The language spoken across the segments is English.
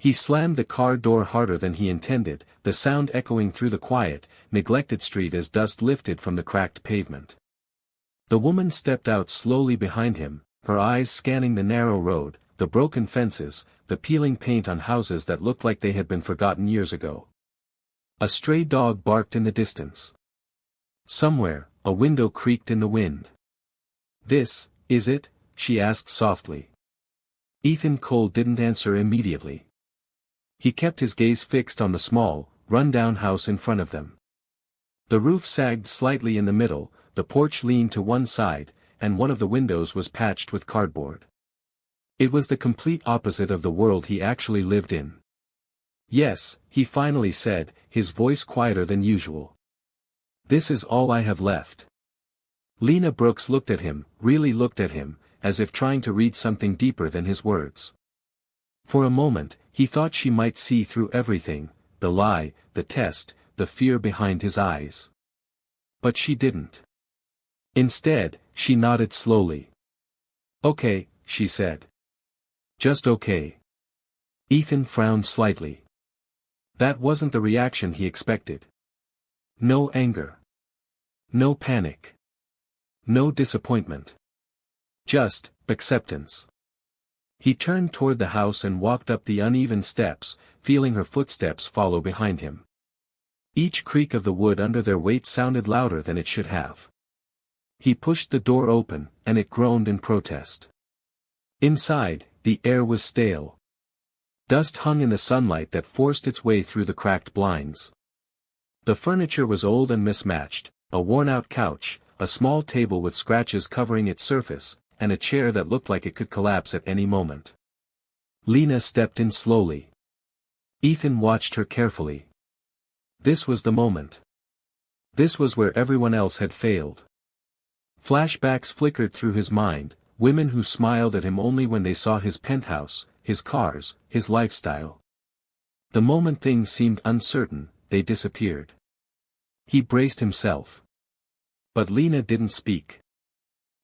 He slammed the car door harder than he intended, the sound echoing through the quiet, neglected street as dust lifted from the cracked pavement. The woman stepped out slowly behind him, her eyes scanning the narrow road, the broken fences, the peeling paint on houses that looked like they had been forgotten years ago. A stray dog barked in the distance. Somewhere, a window creaked in the wind. "This, is it?" she asked softly. Ethan Cole didn't answer immediately. He kept his gaze fixed on the small, run-down house in front of them. The roof sagged slightly in the middle, the porch leaned to one side, and one of the windows was patched with cardboard. It was the complete opposite of the world he actually lived in. "Yes," he finally said, his voice quieter than usual. "This is all I have left." Lena Brooks looked at him, really looked at him, as if trying to read something deeper than his words. For a moment, he thought she might see through everything, the lie, the test, the fear behind his eyes. But she didn't. Instead, she nodded slowly. "Okay," she said. "Just okay." Ethan frowned slightly. That wasn't the reaction he expected. No anger. No panic. No disappointment. Just, acceptance. He turned toward the house and walked up the uneven steps, feeling her footsteps follow behind him. Each creak of the wood under their weight sounded louder than it should have. He pushed the door open, and it groaned in protest. Inside, the air was stale. Dust hung in the sunlight that forced its way through the cracked blinds. The furniture was old and mismatched, a worn-out couch, a small table with scratches covering its surface, and a chair that looked like it could collapse at any moment. Lena stepped in slowly. Ethan watched her carefully. This was the moment. This was where everyone else had failed. Flashbacks flickered through his mind, women who smiled at him only when they saw his penthouse, his cars, his lifestyle. The moment things seemed uncertain, they disappeared. He braced himself. But Lena didn't speak.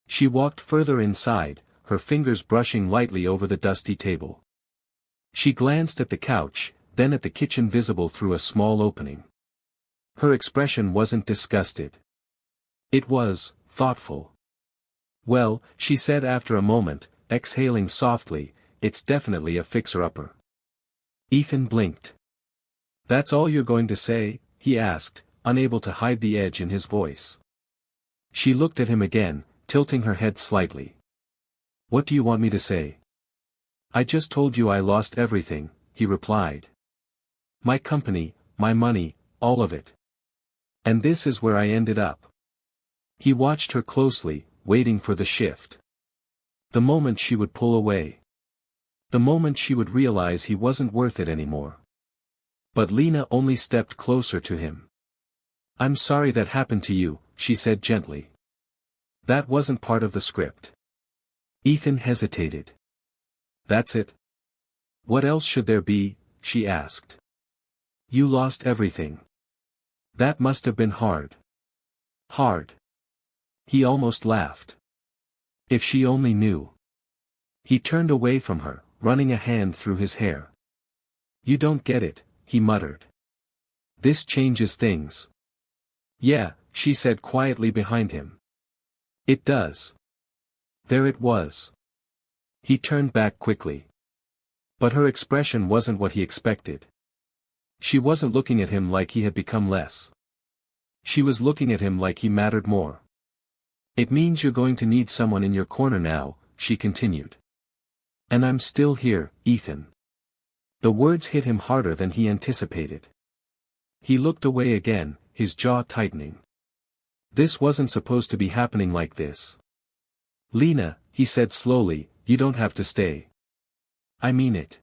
She walked further inside, her fingers brushing lightly over the dusty table. She glanced at the couch, then at the kitchen visible through a small opening. Her expression wasn't disgusted. It was thoughtful. "Well," she said after a moment, exhaling softly, "it's definitely a fixer-upper." Ethan blinked. "That's all you're going to say?" he asked, unable to hide the edge in his voice. She looked at him again, tilting her head slightly. "What do you want me to say?" "I just told you I lost everything," he replied. "My company, my money, all of it. And this is where I ended up." He watched her closely, waiting for the shift. The moment she would pull away. The moment she would realize he wasn't worth it anymore. But Lena only stepped closer to him. "I'm sorry that happened to you," she said gently. "That wasn't part of the script." Ethan hesitated. "That's it? What else should there be?" she asked. "You lost everything. That must have been hard." "Hard." He almost laughed. If she only knew. He turned away from her, running a hand through his hair. "You don't get it," he muttered. "This changes things." "Yeah," she said quietly behind him. "It does." There it was. He turned back quickly. But her expression wasn't what he expected. She wasn't looking at him like he had become less. She was looking at him like he mattered more. "It means you're going to need someone in your corner now," she continued. "And I'm still here, Ethan." The words hit him harder than he anticipated. He looked away again, his jaw tightening. This wasn't supposed to be happening like this. "Lena," he said slowly, "you don't have to stay. I mean it.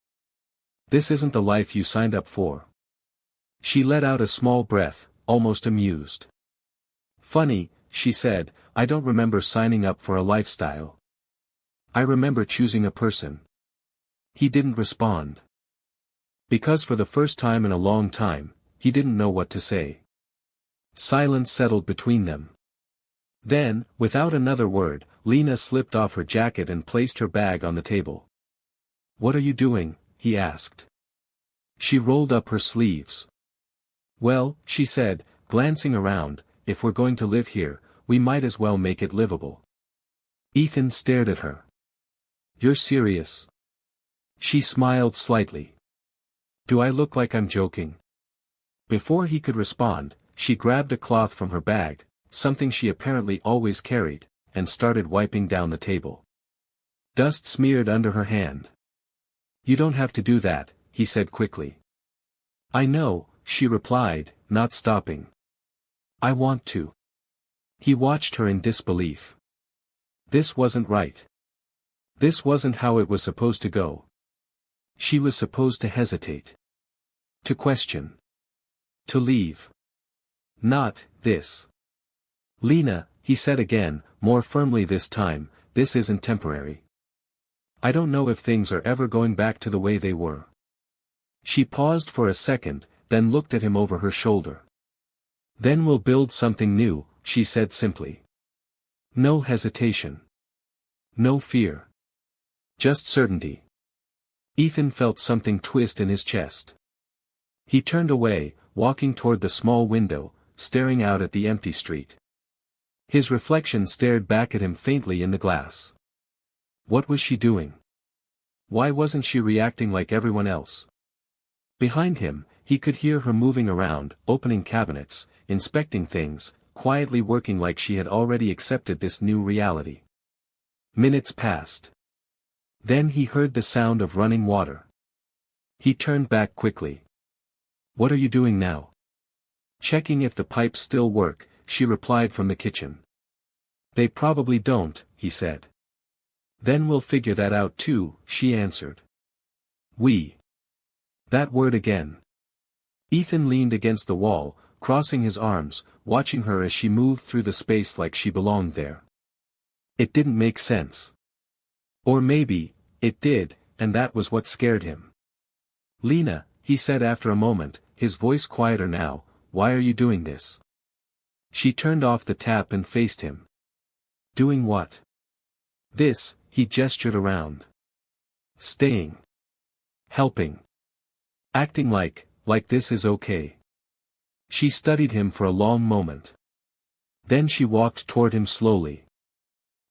This isn't the life you signed up for." She let out a small breath, almost amused. "Funny," she said, "I don't remember signing up for a lifestyle. I remember choosing a person." He didn't respond. Because for the first time in a long time, he didn't know what to say. Silence settled between them. Then, without another word, Lena slipped off her jacket and placed her bag on the table. "What are you doing?" he asked. She rolled up her sleeves. Well, she said, glancing around, if we're going to live here, we might as well make it livable. Ethan stared at her. You're serious? She smiled slightly. Do I look like I'm joking? Before he could respond, she grabbed a cloth from her bag, something she apparently always carried, and started wiping down the table. Dust smeared under her hand. You don't have to do that, he said quickly. I know, she replied, not stopping. I want to. He watched her in disbelief. This wasn't right. This wasn't how it was supposed to go. She was supposed to hesitate. To question. To leave. Not this. Lena, he said again, more firmly this time, this isn't temporary. I don't know if things are ever going back to the way they were. She paused for a second, then looked at him over her shoulder. Then we'll build something new, she said simply. No hesitation. No fear. Just certainty. Ethan felt something twist in his chest. He turned away, walking toward the small window, staring out at the empty street. His reflection stared back at him faintly in the glass. What was she doing? Why wasn't she reacting like everyone else? Behind him, he could hear her moving around, opening cabinets, inspecting things, quietly working like she had already accepted this new reality. Minutes passed. Then he heard the sound of running water. He turned back quickly. What are you doing now? Checking if the pipes still work, she replied from the kitchen. They probably don't, he said. Then we'll figure that out too, she answered. We. That word again. Ethan leaned against the wall, crossing his arms, watching her as she moved through the space like she belonged there. It didn't make sense. Or maybe, it did, and that was what scared him. Lena, he said after a moment, his voice quieter now, why are you doing this? She turned off the tap and faced him. Doing what? This, he gestured around. Staying. Helping. Acting like this is okay. She studied him for a long moment. Then she walked toward him slowly.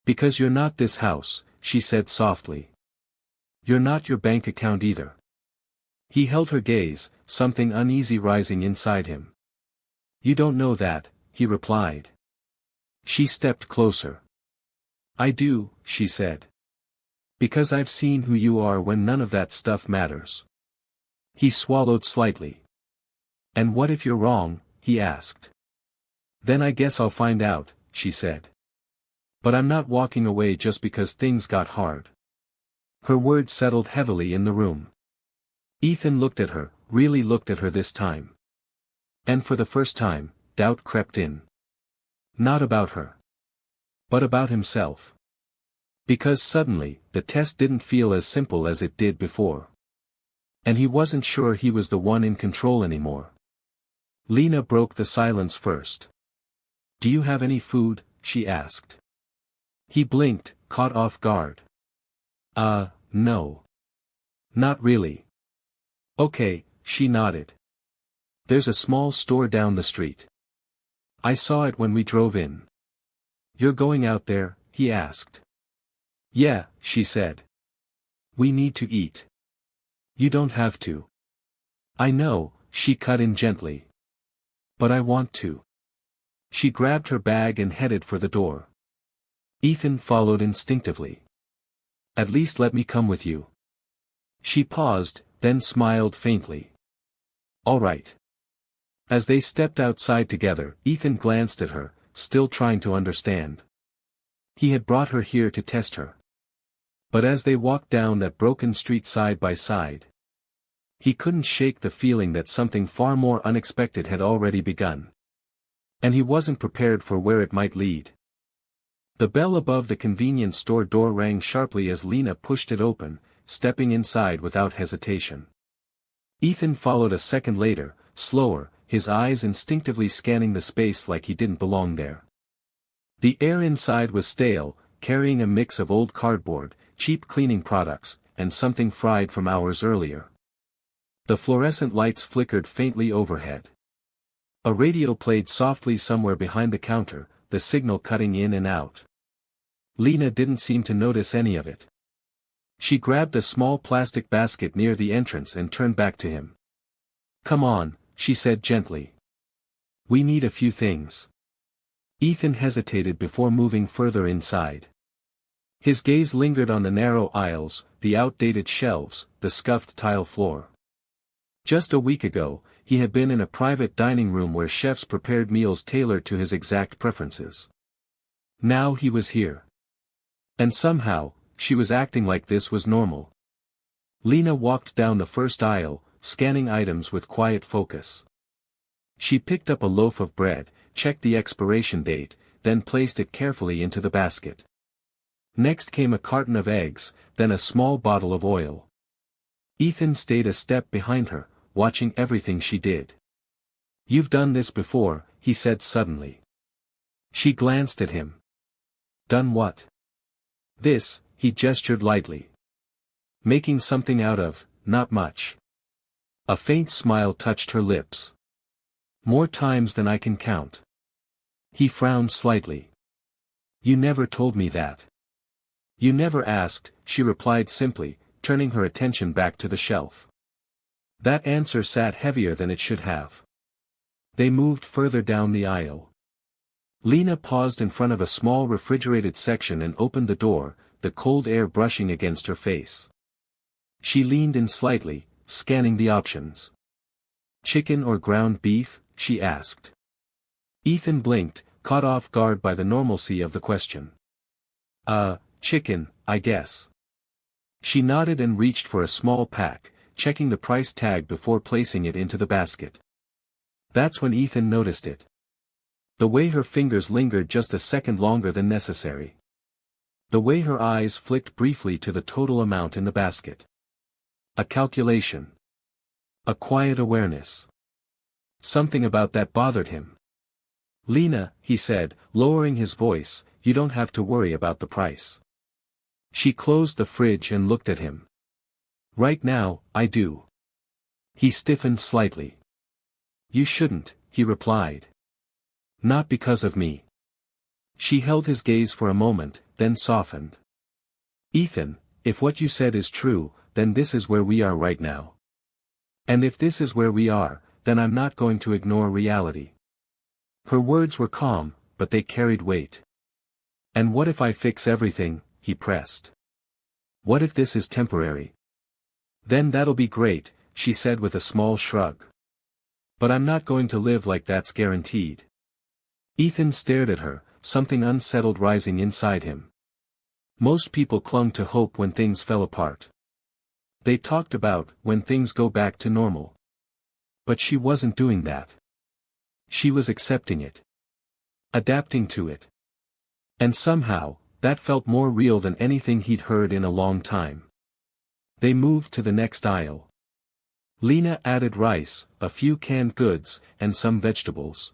Because you're not this house, she said softly. You're not your bank account either. He held her gaze, something uneasy rising inside him. You don't know that, he replied. She stepped closer. I do, she said. Because I've seen who you are when none of that stuff matters. He swallowed slightly. And what if you're wrong, he asked. Then I guess I'll find out, she said. But I'm not walking away just because things got hard. Her words settled heavily in the room. Ethan looked at her, really looked at her this time. And for the first time, doubt crept in. Not about her. But about himself. Because suddenly, the test didn't feel as simple as it did before. And he wasn't sure he was the one in control anymore. Lena broke the silence first. Do you have any food? She asked. He blinked, caught off guard. No. Not really. Okay, she nodded. There's a small store down the street. I saw it when we drove in. You're going out there? He asked. Yeah, she said. We need to eat. You don't have to. I know, she cut in gently. But I want to. She grabbed her bag and headed for the door. Ethan followed instinctively. At least let me come with you. She paused, then smiled faintly. All right. As they stepped outside together, Ethan glanced at her, still trying to understand. He had brought her here to test her. But as they walked down that broken street side by side, he couldn't shake the feeling that something far more unexpected had already begun. And he wasn't prepared for where it might lead. The bell above the convenience store door rang sharply as Lena pushed it open, stepping inside without hesitation. Ethan followed a second later, slower, his eyes instinctively scanning the space like he didn't belong there. The air inside was stale, carrying a mix of old cardboard, cheap cleaning products, and something fried from hours earlier. The fluorescent lights flickered faintly overhead. A radio played softly somewhere behind the counter, the signal cutting in and out. Lena didn't seem to notice any of it. She grabbed a small plastic basket near the entrance and turned back to him. "Come on," she said gently. "We need a few things." Ethan hesitated before moving further inside. His gaze lingered on the narrow aisles, the outdated shelves, the scuffed tile floor. Just a week ago, he had been in a private dining room where chefs prepared meals tailored to his exact preferences. Now he was here. And somehow, she was acting like this was normal. Lena walked down the first aisle, scanning items with quiet focus. She picked up a loaf of bread, checked the expiration date, then placed it carefully into the basket. Next came a carton of eggs, then a small bottle of oil. Ethan stayed a step behind her, watching everything she did. "You've done this before," he said suddenly. She glanced at him. "Done what?" "This," he gestured lightly. "Making something out of, not much." A faint smile touched her lips. "More times than I can count." He frowned slightly. "You never told me that." "You never asked," she replied simply, turning her attention back to the shelf. That answer sat heavier than it should have. They moved further down the aisle. Lena paused in front of a small refrigerated section and opened the door, the cold air brushing against her face. She leaned in slightly, scanning the options. "Chicken or ground beef?" she asked. Ethan blinked, caught off guard by the normalcy of the question. Chicken, I guess." She nodded and reached for a small pack, checking the price tag before placing it into the basket. That's when Ethan noticed it. The way her fingers lingered just a second longer than necessary. The way her eyes flicked briefly to the total amount in the basket. A calculation. A quiet awareness. Something about that bothered him. "Lena," he said, lowering his voice, "you don't have to worry about the price." She closed the fridge and looked at him. "Right now, I do." He stiffened slightly. "You shouldn't," he replied. "Not because of me." She held his gaze for a moment, then softened. "Ethan, if what you said is true, then this is where we are right now. And if this is where we are, then I'm not going to ignore reality." Her words were calm, but they carried weight. "And what if I fix everything?" he pressed. "What if this is temporary?" "Then that'll be great," she said with a small shrug. "But I'm not going to live like that's guaranteed." Ethan stared at her, something unsettled rising inside him. Most people clung to hope when things fell apart. They talked about when things go back to normal. But she wasn't doing that. She was accepting it. Adapting to it. And somehow, that felt more real than anything he'd heard in a long time. They moved to the next aisle. Lena added rice, a few canned goods, and some vegetables.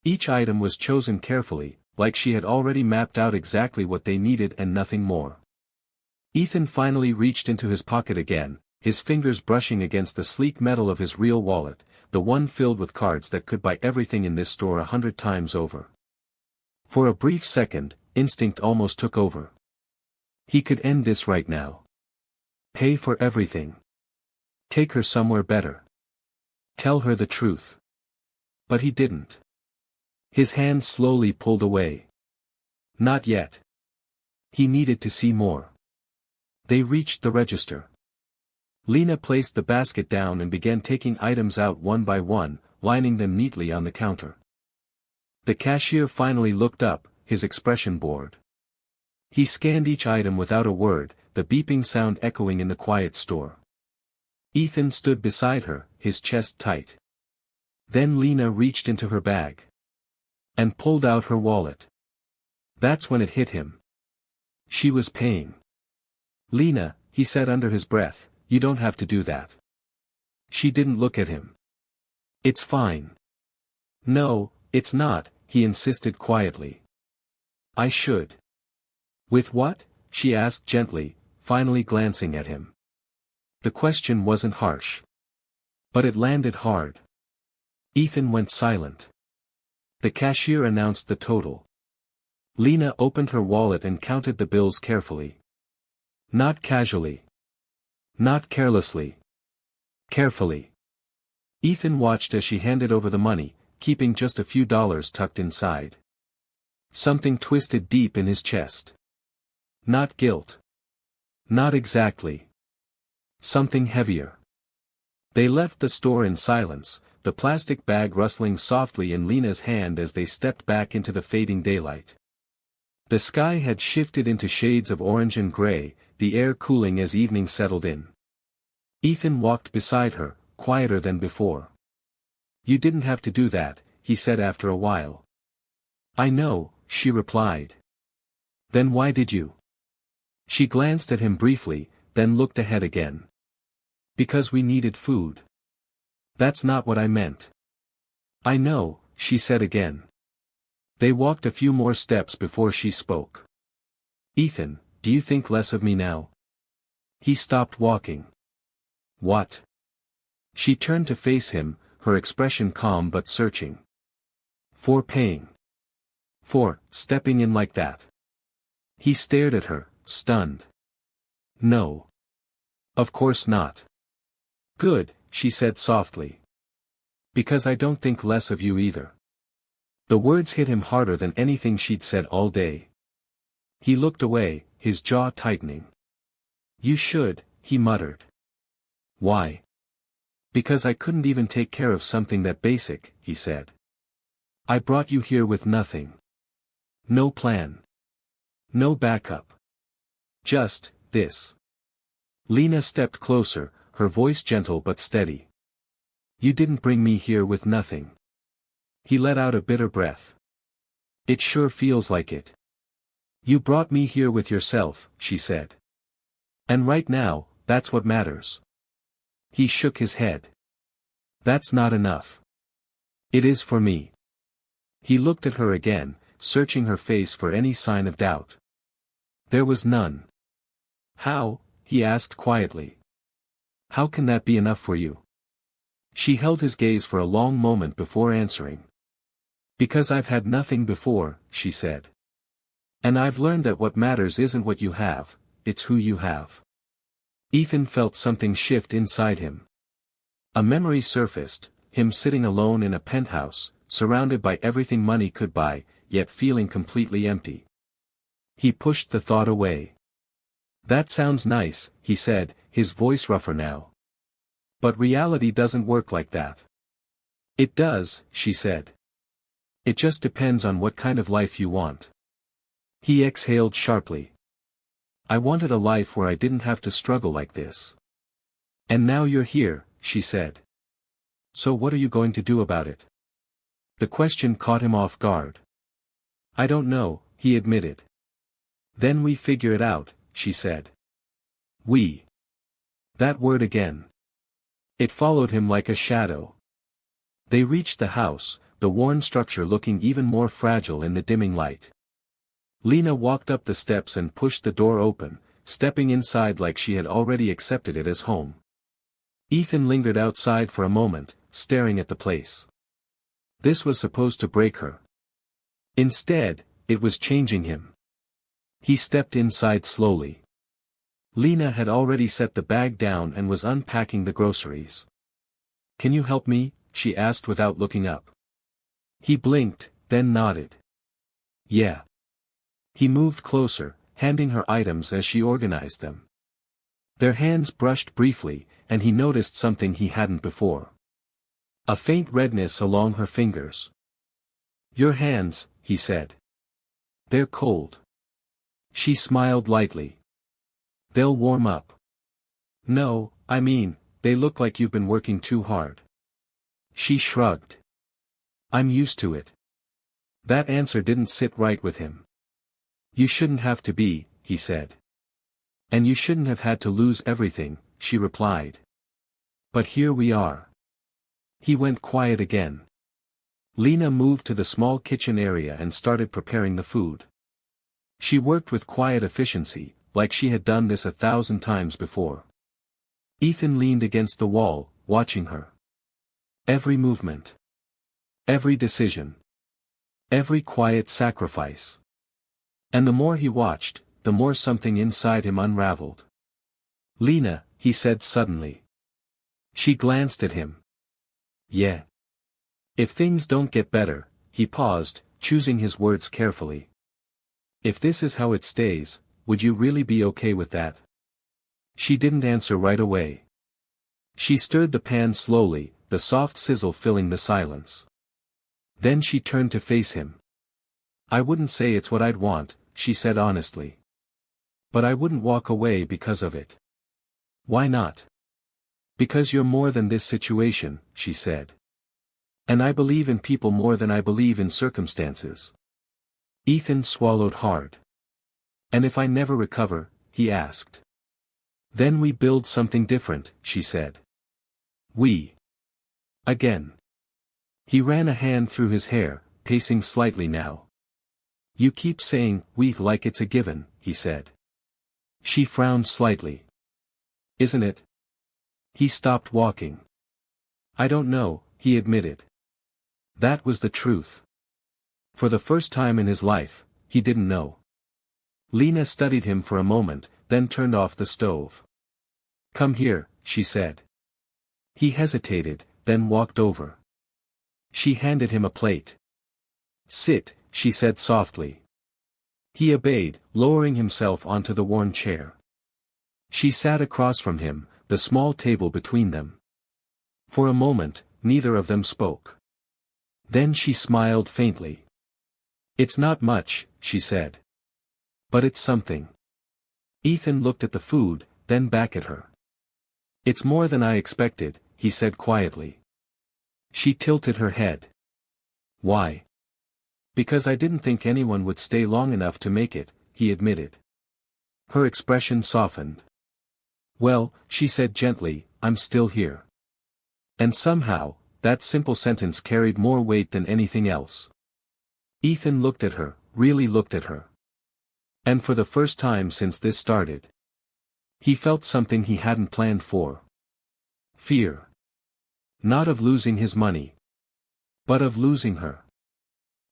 Each item was chosen carefully, like she had already mapped out exactly what they needed and nothing more. Ethan finally reached into his pocket again, his fingers brushing against the sleek metal of his real wallet, the one filled with cards that could buy everything in this store 100 times over. For a brief second, instinct almost took over. He could end this right now. Pay for everything. Take her somewhere better. Tell her the truth. But he didn't. His hand slowly pulled away. Not yet. He needed to see more. They reached the register. Lena placed the basket down and began taking items out one by one, lining them neatly on the counter. The cashier finally looked up, his expression bored. He scanned each item without a word, the beeping sound echoing in the quiet store. Ethan stood beside her, his chest tight. Then Lena reached into her bag. And pulled out her wallet. That's when it hit him. She was paying. "Lena," he said under his breath, "you don't have to do that." She didn't look at him. "It's fine." "No, it's not," he insisted quietly. "I should." "With what?" she asked gently, finally glancing at him. The question wasn't harsh. But it landed hard. Ethan went silent. The cashier announced the total. Lena opened her wallet and counted the bills carefully. Not casually. Not carelessly. Carefully. Ethan watched as she handed over the money, keeping just a few dollars tucked inside. Something twisted deep in his chest. Not guilt. Not exactly. Something heavier. They left the store in silence, the plastic bag rustling softly in Lena's hand as they stepped back into the fading daylight. The sky had shifted into shades of orange and gray, the air cooling as evening settled in. Ethan walked beside her, quieter than before. "You didn't have to do that," he said after a while. "I know," she replied. "Then why did you?" She glanced at him briefly, then looked ahead again. "Because we needed food." "That's not what I meant." "I know," she said again. They walked a few more steps before she spoke. "Ethan, do you think less of me now?" He stopped walking. "What?" She turned to face him, her expression calm but searching. "For paying. For stepping in like that." He stared at her, stunned. "No. Of course not." "Good," she said softly. "Because I don't think less of you either." The words hit him harder than anything she'd said all day. He looked away, his jaw tightening. "You should," he muttered. "Why?" "Because I couldn't even take care of something that basic," he said. "I brought you here with nothing. No plan. No backup. Just this." Lena stepped closer, her voice gentle but steady. "You didn't bring me here with nothing." He let out a bitter breath. "It sure feels like it." "You brought me here with yourself," she said. "And right now, that's what matters." He shook his head. "That's not enough." "It is for me." He looked at her again, searching her face for any sign of doubt. There was none. "How?" he asked quietly. "How can that be enough for you?" She held his gaze for a long moment before answering. "Because I've had nothing before," she said. "And I've learned that what matters isn't what you have, it's who you have." Ethan felt something shift inside him. A memory surfaced, him sitting alone in a penthouse, surrounded by everything money could buy, yet feeling completely empty. He pushed the thought away. "That sounds nice," he said, his voice rougher now. "But reality doesn't work like that." "It does," she said. "It just depends on what kind of life you want." He exhaled sharply. "I wanted a life where I didn't have to struggle like this." "And now you're here," she said. "So what are you going to do about it?" The question caught him off guard. "I don't know," he admitted. "Then we figure it out," she said. "We." That word again. It followed him like a shadow. They reached the house, the worn structure looking even more fragile in the dimming light. Lena walked up the steps and pushed the door open, stepping inside like she had already accepted it as home. Ethan lingered outside for a moment, staring at the place. This was supposed to break her. Instead, it was changing him. He stepped inside slowly. Lena had already set the bag down and was unpacking the groceries. "Can you help me?" she asked without looking up. He blinked, then nodded. "Yeah." He moved closer, handing her items as she organized them. Their hands brushed briefly, and he noticed something he hadn't before. A faint redness along her fingers. "Your hands," he said. "They're cold." She smiled lightly. "They'll warm up." "No, I mean, they look like you've been working too hard." She shrugged. "I'm used to it." That answer didn't sit right with him. "You shouldn't have to be," he said. "And you shouldn't have had to lose everything," she replied. "But here we are." He went quiet again. Lena moved to the small kitchen area and started preparing the food. She worked with quiet efficiency, like she had done this 1,000 times before. Ethan leaned against the wall, watching her. Every movement. Every decision. Every quiet sacrifice. And the more he watched, the more something inside him unraveled. "Lena," he said suddenly. She glanced at him. "Yeah. If things don't get better," he paused, choosing his words carefully. "If this is how it stays, would you really be okay with that?" She didn't answer right away. She stirred the pan slowly, the soft sizzle filling the silence. Then she turned to face him. "I wouldn't say it's what I'd want," she said honestly. "But I wouldn't walk away because of it." "Why not?" "Because you're more than this situation," she said. "And I believe in people more than I believe in circumstances." Ethan swallowed hard. "And if I never recover?" he asked. "Then we build something different," she said. "We." Again. He ran a hand through his hair, pacing slightly now. "You keep saying, we, like it's a given," he said. She frowned slightly. "Isn't it?" He stopped walking. "I don't know," he admitted. That was the truth. For the first time in his life, he didn't know. Lena studied him for a moment, then turned off the stove. "Come here," she said. He hesitated, then walked over. She handed him a plate. "Sit," she said softly. He obeyed, lowering himself onto the worn chair. She sat across from him, the small table between them. For a moment, neither of them spoke. Then she smiled faintly. "It's not much," she said. "But it's something." Ethan looked at the food, then back at her. "It's more than I expected," he said quietly. She tilted her head. "Why?" "Because I didn't think anyone would stay long enough to make it," he admitted. Her expression softened. "Well," she said gently, "I'm still here." And somehow, that simple sentence carried more weight than anything else. Ethan looked at her, really looked at her. And for the first time since this started, he felt something he hadn't planned for. Fear. Not of losing his money, but of losing her.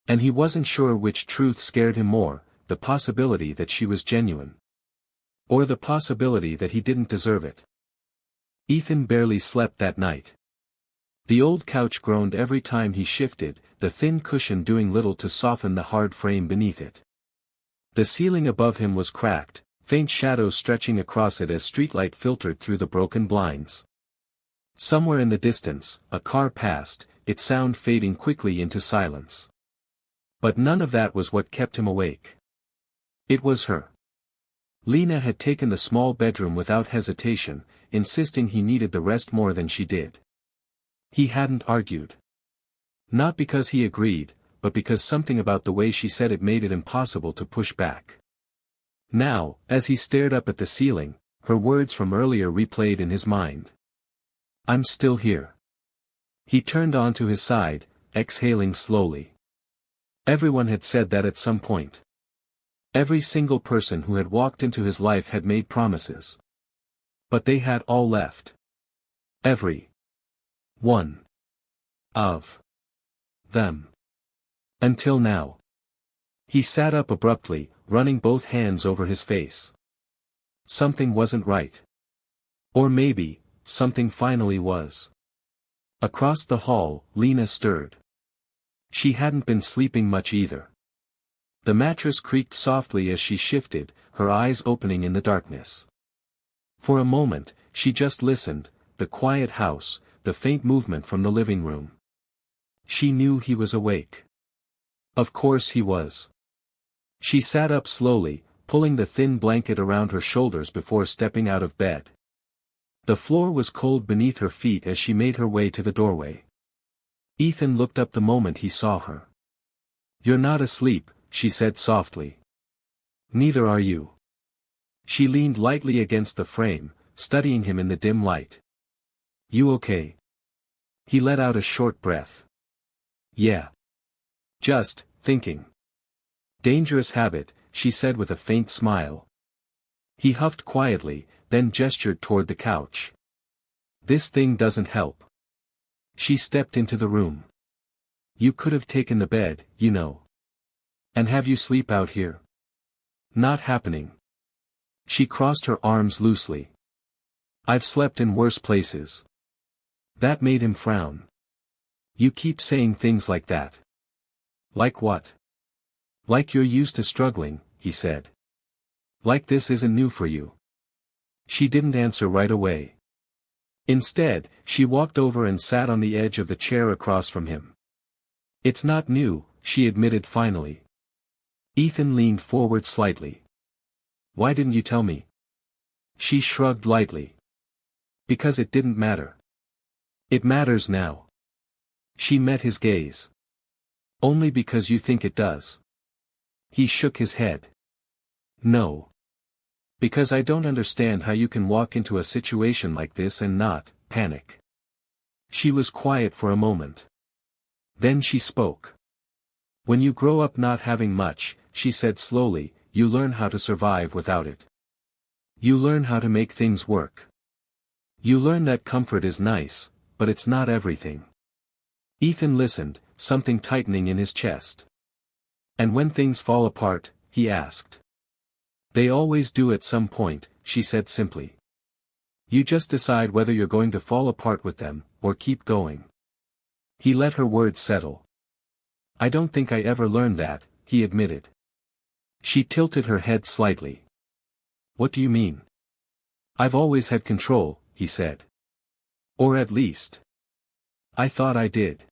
And he wasn't sure which truth scared him more, the possibility that she was genuine, or the possibility that he didn't deserve it. Ethan barely slept that night. The old couch groaned every time he shifted, the thin cushion doing little to soften the hard frame beneath it. The ceiling above him was cracked, faint shadows stretching across it as streetlight filtered through the broken blinds. Somewhere in the distance, a car passed, its sound fading quickly into silence. But none of that was what kept him awake. It was her. Lena had taken the small bedroom without hesitation, insisting he needed the rest more than she did. He hadn't argued. Not because he agreed, but because something about the way she said it made it impossible to push back. Now, as he stared up at the ceiling, her words from earlier replayed in his mind. "I'm still here." He turned onto his side, exhaling slowly. Everyone had said that at some point. Every single person who had walked into his life had made promises. But they had all left. Every one of them. Until now. He sat up abruptly, running both hands over his face. Something wasn't right. Or maybe, something finally was. Across the hall, Lena stirred. She hadn't been sleeping much either. The mattress creaked softly as she shifted, her eyes opening in the darkness. For a moment, she just listened, the quiet house, the faint movement from the living room. She knew he was awake. Of course he was. She sat up slowly, pulling the thin blanket around her shoulders before stepping out of bed. The floor was cold beneath her feet as she made her way to the doorway. Ethan looked up the moment he saw her. "You're not asleep," she said softly. "Neither are you." She leaned lightly against the frame, studying him in the dim light. "You okay?" He let out a short breath. "Yeah. Just thinking." "Dangerous habit," she said with a faint smile. He huffed quietly, then gestured toward the couch. "This thing doesn't help." She stepped into the room. You could have taken the bed, you know. And have you sleep out here? Not happening. She crossed her arms loosely. I've slept in worse places. That made him frown. You keep saying things like that. Like what? Like you're used to struggling, he said. Like this isn't new for you. She didn't answer right away. Instead, she walked over and sat on the edge of the chair across from him. It's not new, she admitted finally. Ethan leaned forward slightly. Why didn't you tell me? She shrugged lightly. Because it didn't matter. It matters now. She met his gaze. Only because you think it does. He shook his head. No. Because I don't understand how you can walk into a situation like this and not panic. She was quiet for a moment. Then she spoke. When you grow up not having much, she said slowly, you learn how to survive without it. You learn how to make things work. You learn that comfort is nice, but it's not everything. Ethan listened, something tightening in his chest. And when things fall apart, he asked. They always do at some point, she said simply. You just decide whether you're going to fall apart with them, or keep going. He let her words settle. I don't think I ever learned that, he admitted. She tilted her head slightly. What do you mean? I've always had control, he said. Or at least. I thought I did.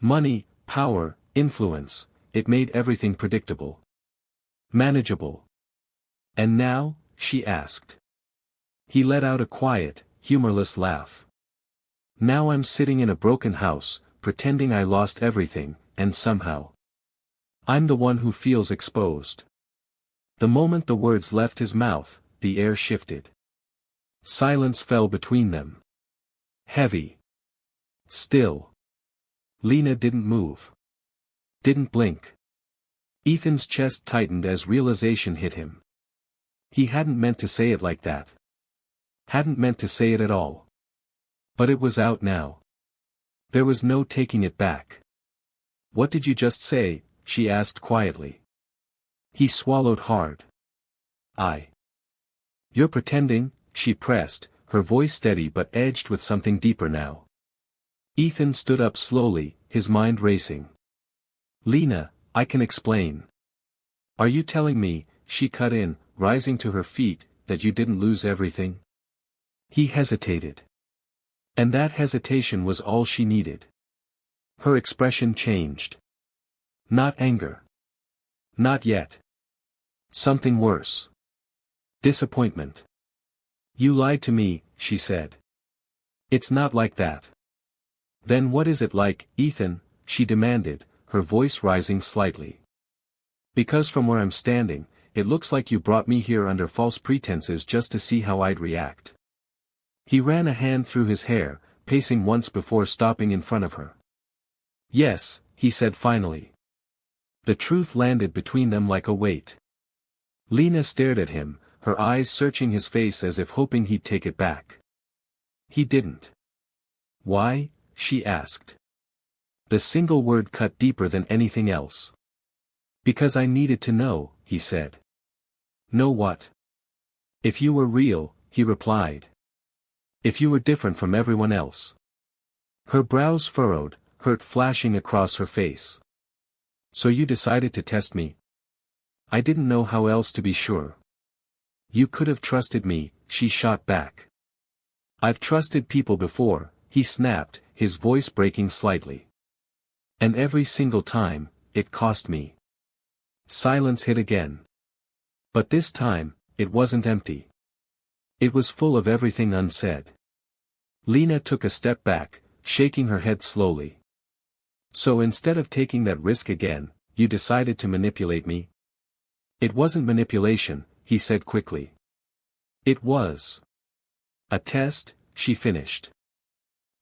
Money, power, influence, it made everything predictable. Manageable. And now, she asked. He let out a quiet, humorless laugh. Now I'm sitting in a broken house, pretending I lost everything, and somehow. I'm the one who feels exposed. The moment the words left his mouth, the air shifted. Silence fell between them. Heavy. Still. Lena didn't move. Didn't blink. Ethan's chest tightened as realization hit him. He hadn't meant to say it like that. Hadn't meant to say it at all. But it was out now. There was no taking it back. What did you just say? She asked quietly. He swallowed hard. You're pretending, she pressed, her voice steady but edged with something deeper now. Ethan stood up slowly, his mind racing. Lena, I can explain. Are you telling me, she cut in, rising to her feet, that you didn't lose everything? He hesitated. And that hesitation was all she needed. Her expression changed. Not anger. Not yet. Something worse. Disappointment. You lied to me, she said. It's not like that. Then what is it like, Ethan? She demanded, her voice rising slightly. Because from where I'm standing, it looks like you brought me here under false pretenses just to see how I'd react. He ran a hand through his hair, pacing once before stopping in front of her. Yes, he said finally. The truth landed between them like a weight. Lena stared at him, her eyes searching his face as if hoping he'd take it back. He didn't. Why? She asked. The single word cut deeper than anything else. Because I needed to know, he said. Know what? If you were real, he replied. If you were different from everyone else. Her brows furrowed, hurt flashing across her face. So you decided to test me? I didn't know how else to be sure. You could have trusted me, she shot back. I've trusted people before, he snapped, his voice breaking slightly. And every single time, it cost me. Silence hit again. But this time, it wasn't empty. It was full of everything unsaid. Lena took a step back, shaking her head slowly. So instead of taking that risk again, you decided to manipulate me? It wasn't manipulation, he said quickly. It was a test, she finished.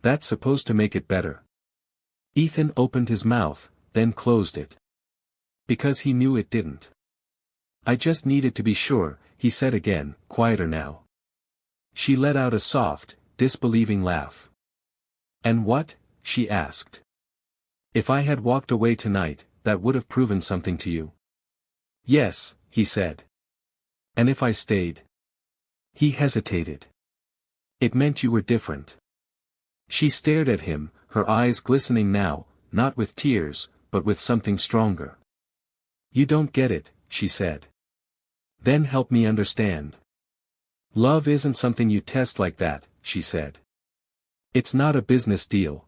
That's supposed to make it better. Ethan opened his mouth, then closed it. Because he knew it didn't. I just needed to be sure, he said again, quieter now. She let out a soft, disbelieving laugh. And what? she asked. If I had walked away tonight, that would have proven something to you. Yes, he said. And if I stayed? He hesitated. It meant you were different. She stared at him, her eyes glistening now, not with tears, but with something stronger. You don't get it, she said. Then help me understand. Love isn't something you test like that, she said. It's not a business deal.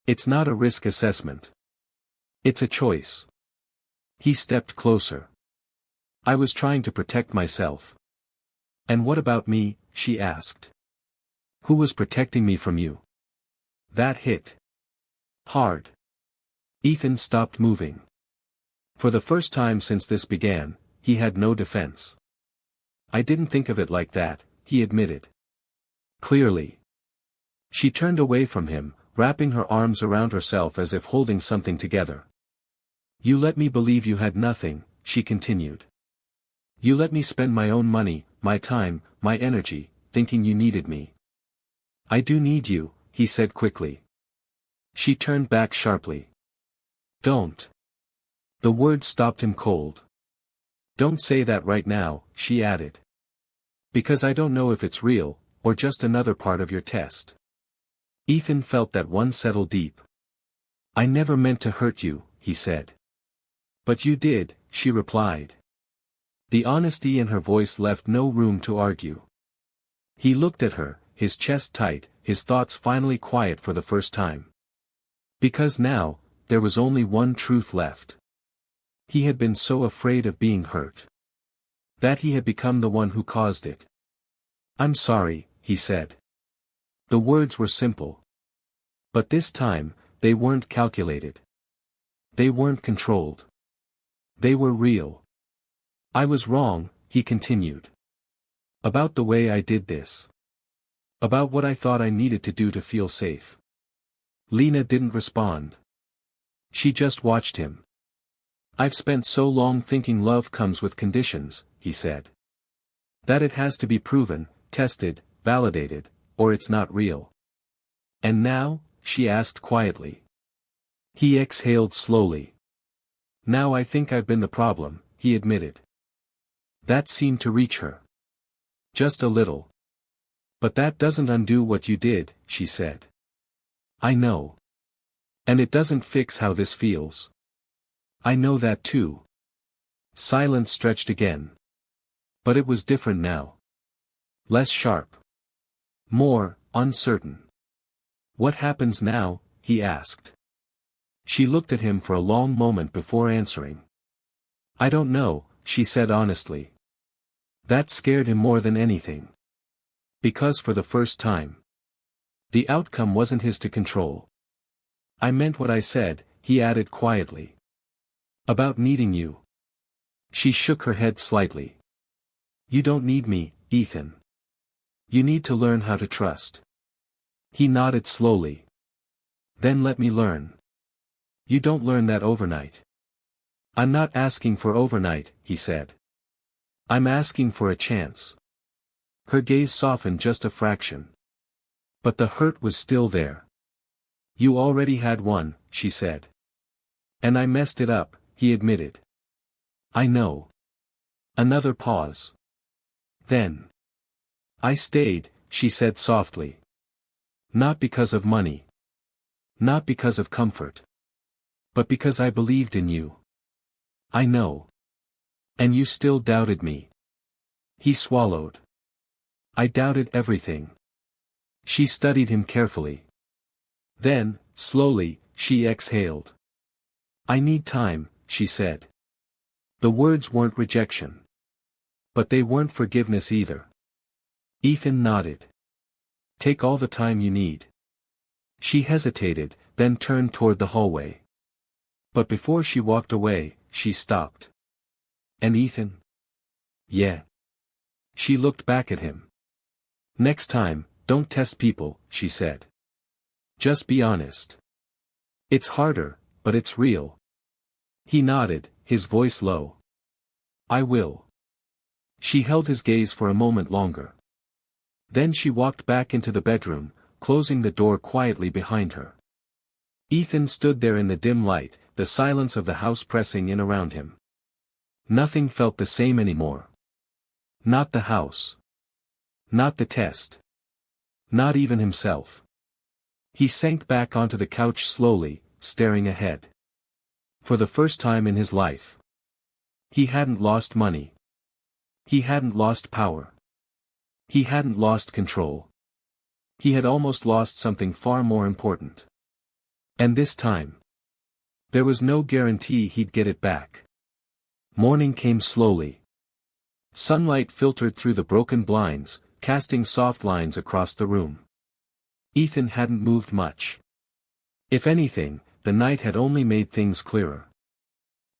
It's not a risk assessment. It's a choice. He stepped closer. I was trying to protect myself. And what about me, she asked. Who was protecting me from you? That hit hard. Ethan stopped moving. For the first time since this began, he had no defense. I didn't think of it like that, he admitted. Clearly. She turned away from him, wrapping her arms around herself as if holding something together. You let me believe you had nothing, she continued. You let me spend my own money, my time, my energy, thinking you needed me. I do need you, he said quickly. She turned back sharply. Don't. The words stopped him cold. Don't say that right now, she added. Because I don't know if it's real, or just another part of your test. Ethan felt that one settle deep. I never meant to hurt you, he said. But you did, she replied. The honesty in her voice left no room to argue. He looked at her, his chest tight, his thoughts finally quiet for the first time. Because now, there was only one truth left. He had been so afraid of being hurt. That he had become the one who caused it. I'm sorry, he said. The words were simple. But this time, they weren't calculated. They weren't controlled. They were real. I was wrong, he continued. About the way I did this. About what I thought I needed to do to feel safe. Lena didn't respond. She just watched him. I've spent so long thinking love comes with conditions, he said. That it has to be proven, tested, validated, or it's not real. And now, she asked quietly. He exhaled slowly. Now I think I've been the problem, he admitted. That seemed to reach her. Just a little. But that doesn't undo what you did, she said. I know. And it doesn't fix how this feels. I know that too. Silence stretched again. But it was different now. Less sharp. More uncertain. What happens now? He asked. She looked at him for a long moment before answering. I don't know, she said honestly. That scared him more than anything. Because for the first time, the outcome wasn't his to control. I meant what I said, he added quietly. About needing you. She shook her head slightly. You don't need me, Ethan. You need to learn how to trust. He nodded slowly. Then let me learn. You don't learn that overnight. I'm not asking for overnight, he said. I'm asking for a chance. Her gaze softened just a fraction. But the hurt was still there. You already had one, she said. And I messed it up, he admitted. I know. Another pause. Then. I stayed, she said softly. Not because of money. Not because of comfort. But because I believed in you. I know. And you still doubted me. He swallowed. I doubted everything. She studied him carefully. Then, slowly, she exhaled. I need time, she said. The words weren't rejection. But they weren't forgiveness either. Ethan nodded. Take all the time you need. She hesitated, then turned toward the hallway. But before she walked away, she stopped. And Ethan? Yeah. She looked back at him. Next time, don't test people, she said. Just be honest. It's harder, but it's real. He nodded, his voice low. I will. She held his gaze for a moment longer. Then she walked back into the bedroom, closing the door quietly behind her. Ethan stood there in the dim light, the silence of the house pressing in around him. Nothing felt the same anymore. Not the house. Not the test. Not even himself. He sank back onto the couch slowly, staring ahead. For the first time in his life. He hadn't lost money. He hadn't lost power. He hadn't lost control. He had almost lost something far more important. And this time, there was no guarantee he'd get it back. Morning came slowly. Sunlight filtered through the broken blinds, casting soft lines across the room. Ethan hadn't moved much. If anything, the night had only made things clearer.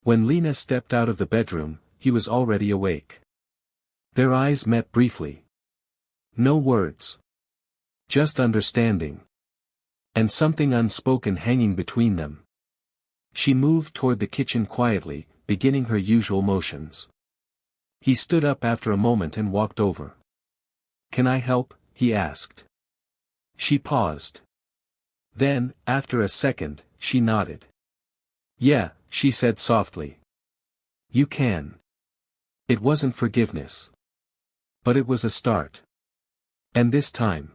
When Lena stepped out of the bedroom, he was already awake. Their eyes met briefly. No words. Just understanding. And something unspoken hanging between them. She moved toward the kitchen quietly, beginning her usual motions. He stood up after a moment and walked over. "Can I help?" he asked. She paused. Then, after a second, she nodded. "Yeah," she said softly. "You can." It wasn't forgiveness. But it was a start. And this time,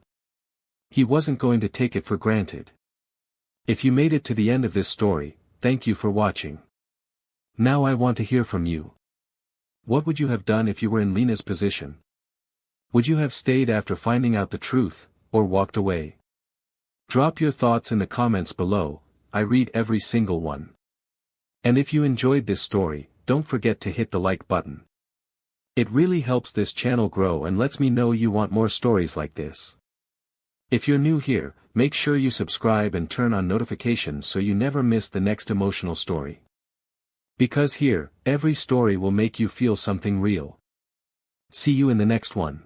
he wasn't going to take it for granted. If you made it to the end of this story, thank you for watching. Now I want to hear from you. What would you have done if you were in Lena's position? Would you have stayed after finding out the truth, or walked away? Drop your thoughts in the comments below. I read every single one. And if you enjoyed this story, don't forget to hit the like button. It really helps this channel grow and lets me know you want more stories like this. If you're new here, make sure you subscribe and turn on notifications so you never miss the next emotional story. Because here, every story will make you feel something real. See you in the next one.